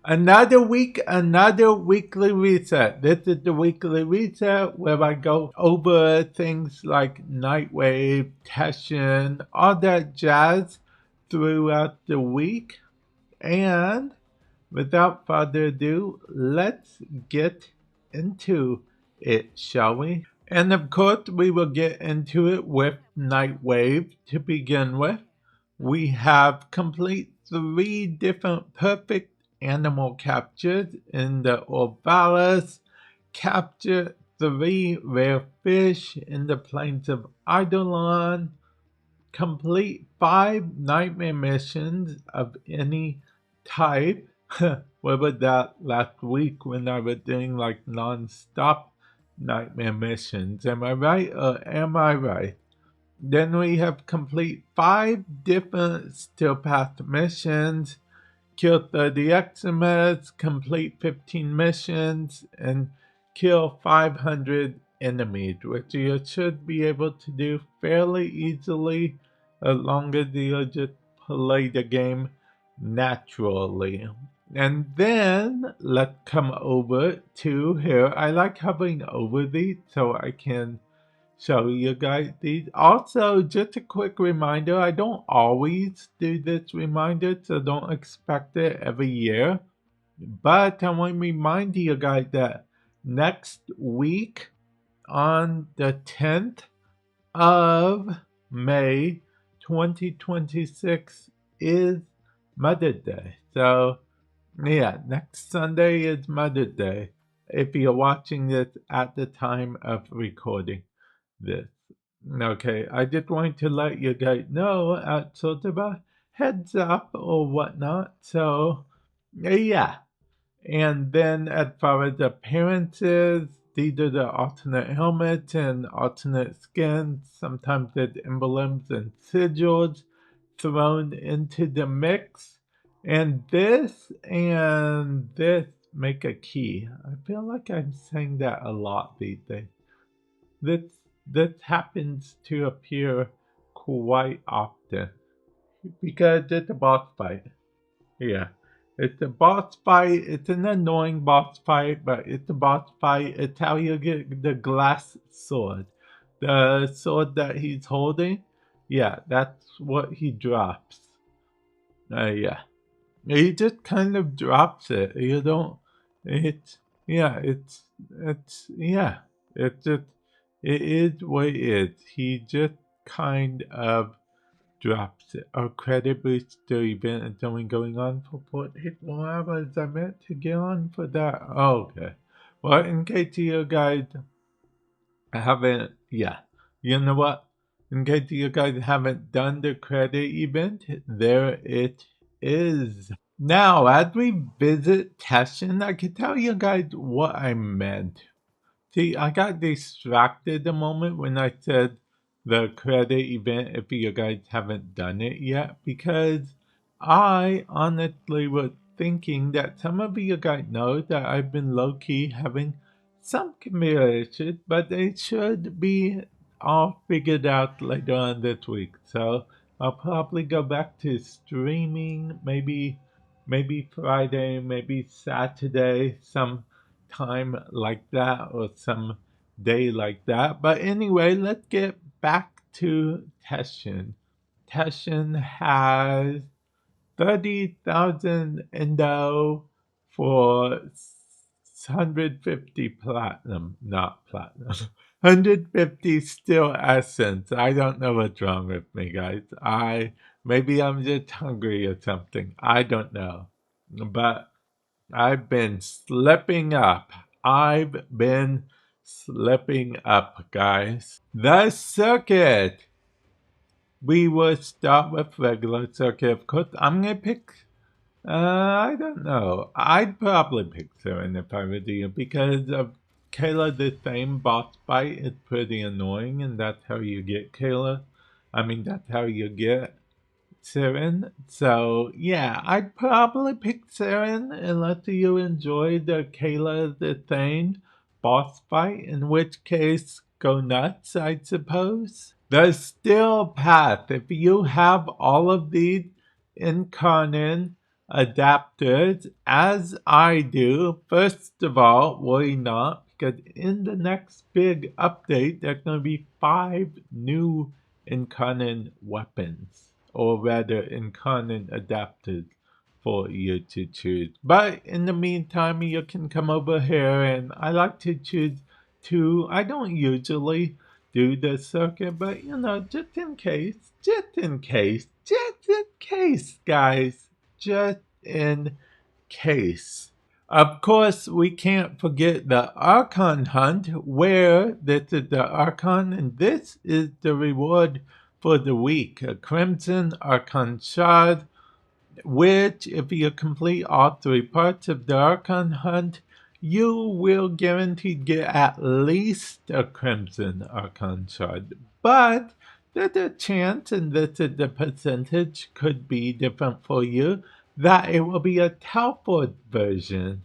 Another week, another weekly reset. This is the weekly reset where I go over things like Nightwave, Teshin, all that jazz throughout the week. And without further ado, let's get into it, shall we? And of course, we will get into it with Nightwave to begin with. We have complete 3 different perfect animal captures in the Orvalis, capture 3 rare fish in the plains of Eidolon, complete 5 nightmare missions of any type. What was that last week when I was doing like non-stop nightmare missions? Am I right or am I right? Then we have complete 5 different Steel Path missions, kill 30 Eximus, complete 15 missions, and kill 500 enemies, which you should be able to do fairly easily as long as you just play the game naturally. And then let's come over to here. I like hovering over these so I can show you guys these. Also, just a quick reminder, I don't always do this reminder, so don't expect it every year. But I want to remind you guys that next week on the 10th of May 2026 is Mother's Day. So, yeah, next Sunday is Mother's Day if you're watching this at the time of recording this. Okay, I just wanted to let you guys know at sort of a heads up or whatnot. So, yeah. And then as far as appearances, these are the alternate helmets and alternate skins. Sometimes there's emblems and sigils thrown into the mix. And this make a key. I feel like I'm saying that a lot these days. This happens to appear quite often because it's a boss fight. Yeah. It's a boss fight. It's an annoying boss fight, but it's a boss fight. It's how you get the glass sword. The sword that he's holding, yeah, that's what he drops. Yeah. He just kind of drops it. You don't, it's, yeah, yeah. It's just, it is what it is. He just kind of drops it. Our credit booster event is only going on for 48 more hours. I meant to get on for that. Oh, okay. Well, in case you guys haven't, yeah, you know what? In case you guys haven't done the credit event, there it is. Now, as we visit Teshin, I can tell you guys what I meant. See, I got distracted a moment when I said the credit event if you guys haven't done it yet, because I honestly was thinking that some of you guys know that I've been low-key having some computer issues, but they should be all figured out later on this week. So I'll probably go back to streaming, maybe Friday, maybe Saturday, some time like that or some day like that. But anyway, let's get back to Teshin. Teshin has 30,000 endo for 150 platinum, not platinum. 150 still essence. I don't know what's wrong with me, guys. Maybe I'm just hungry or something. I don't know. But I've been slipping up. Guys. The circuit. We will start with regular circuit, of course. I'm gonna pick. I don't know. I'd probably pick Siren if I were you because of Kayla. The same boss fight is pretty annoying, and that's how you get Kayla. That's how you get Siren. So, yeah, I'd probably pick Siren unless you enjoy the Kayla the Thane boss fight, in which case, go nuts, I suppose. The Steel Path. If you have all of these Incarnon adapters as I do. First of all, worry not, because in the next big update, there's going to be 5 new Incarnon weapons, or rather Incarnon adapters for you to choose. But in the meantime, you can come over here, and I like to choose 2. I don't usually do the circuit, but just in case, guys, just in case. Of course, we can't forget the Archon Hunt, where this is the Archon, and this is the reward for the week. A Crimson Archon Shard, which, if you complete all 3 parts of the Archon Hunt, you will guaranteed get at least a Crimson Archon Shard. But there's a chance, and this is the percentage, could be different for you, that it will be a Telford version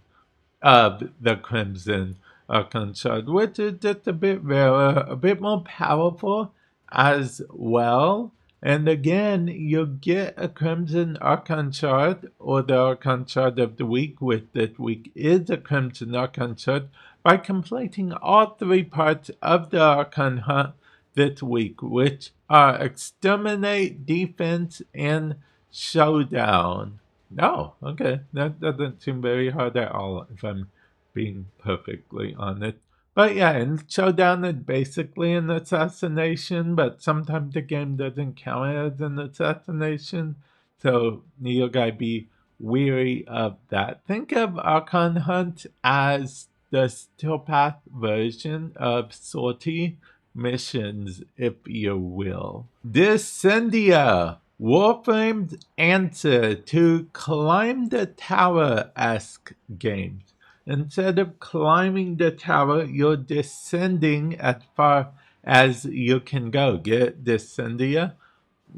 of the Crimson Archon Shard, which is just a bit rarer, a bit more powerful as well. And again, you'll get a Crimson Archon Shard, or the Archon Shard of the week, which this week is a Crimson Archon Shard, by completing all 3 parts of the Archon Hunt this week, which are Exterminate, Defense, and Showdown. Oh, okay. That doesn't seem very hard at all, if I'm being perfectly honest. But yeah, and Showdown is basically an assassination, but sometimes the game doesn't count as an assassination, so you gotta be weary of that. Think of Archon Hunt as the Steel Path version of sortie missions, if you will. Descendia, Warframe's answer to Climb the Tower-esque games. Instead of climbing the tower, you're descending as far as you can go. Get Descendia.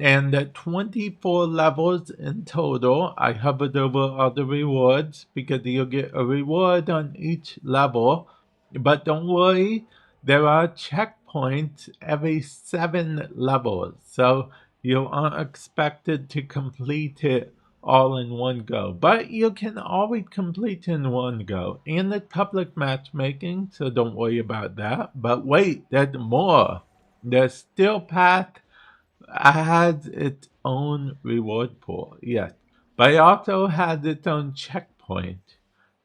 And at 24 levels in total, I hovered over all the rewards because you'll get a reward on each level. But don't worry, there are checkpoints every 7 levels. So you aren't expected to complete it all in one go. But you can always complete in one go. And it's public matchmaking, so don't worry about that. But wait, there's more. The Steel Path has its own reward pool, yes. But it also has its own checkpoint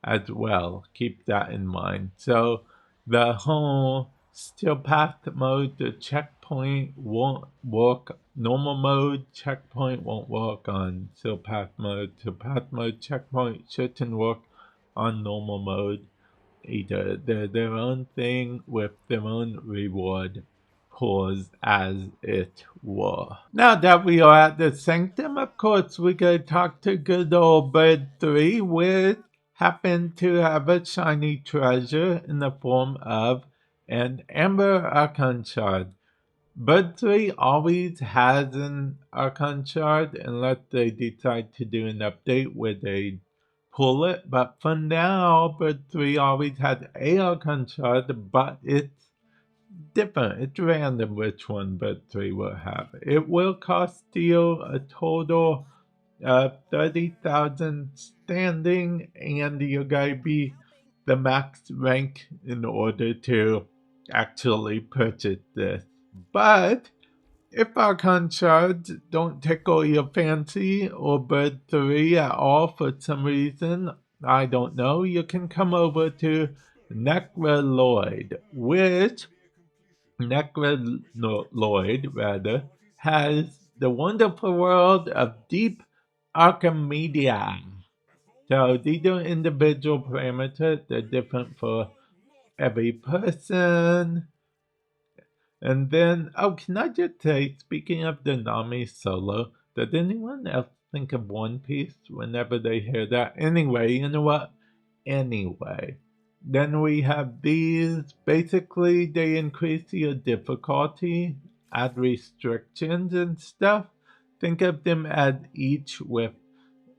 as well. Keep that in mind. So the whole Steel Path mode, the checkpoint won't work. Normal mode, checkpoint won't work on Steel Path mode. Steel Path mode, checkpoint shouldn't work on normal mode either. They're their own thing with their own reward pools, as it were. Now that we are at the Sanctum, of course, we could talk to good old Bird 3, which happened to have a shiny treasure in the form of an Amber Archon Shard. Bird 3 always has an Archon Shard unless they decide to do an update where they pull it. But for now, Bird 3 always had a Archon Shard, but it's different. It's random which one Bird 3 will have. It will cost you a total of 30,000 standing, and you gotta be the max rank in order to actually purchase this. But if Archon Shards don't tickle your fancy, or Bird 3 at all for some reason, I don't know, you can come over to Necroloid, which Necroloid, rather, has the wonderful world of Deep Archimedea. So these are individual parameters. They're different for every person. And then, oh, can I just say, speaking of the Nami solo, does anyone else think of One Piece whenever they hear that? Anyway, you know what? Anyway, then we have these. Basically, they increase your difficulty, add restrictions and stuff. Think of them as each with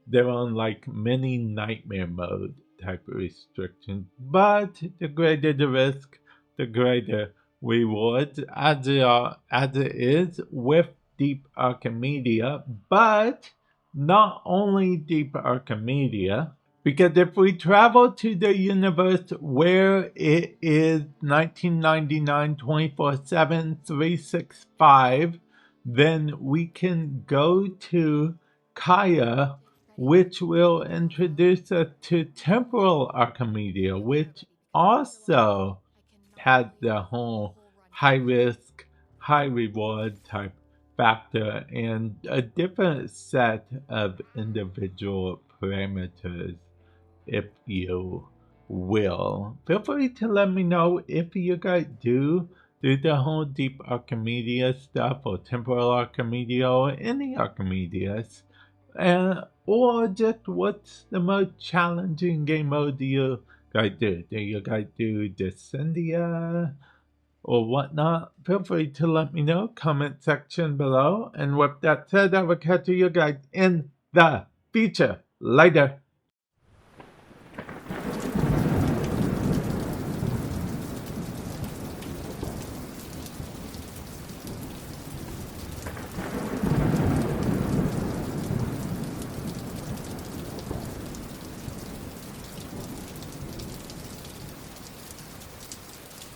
their own like mini nightmare mode type of restrictions. But the greater the risk, the greater rewards, as it is with Deep Archimedea. But not only Deep Archimedea, because if we travel to the universe where it is 1999 24/7 365, then we can go to Kaya, which will introduce us to Temporal Archimedea, which also had the whole high risk, high reward type factor and a different set of individual parameters, if you will. Feel free to let me know if you guys do the whole Deep Archimedea stuff or Temporal Archimedea or any Archimedias. Or just what's the most challenging game mode do you guys do? Do you guys do Descendia or whatnot? Feel free to let me know. Comment section below. And with that said, I will catch you guys in the future. Later.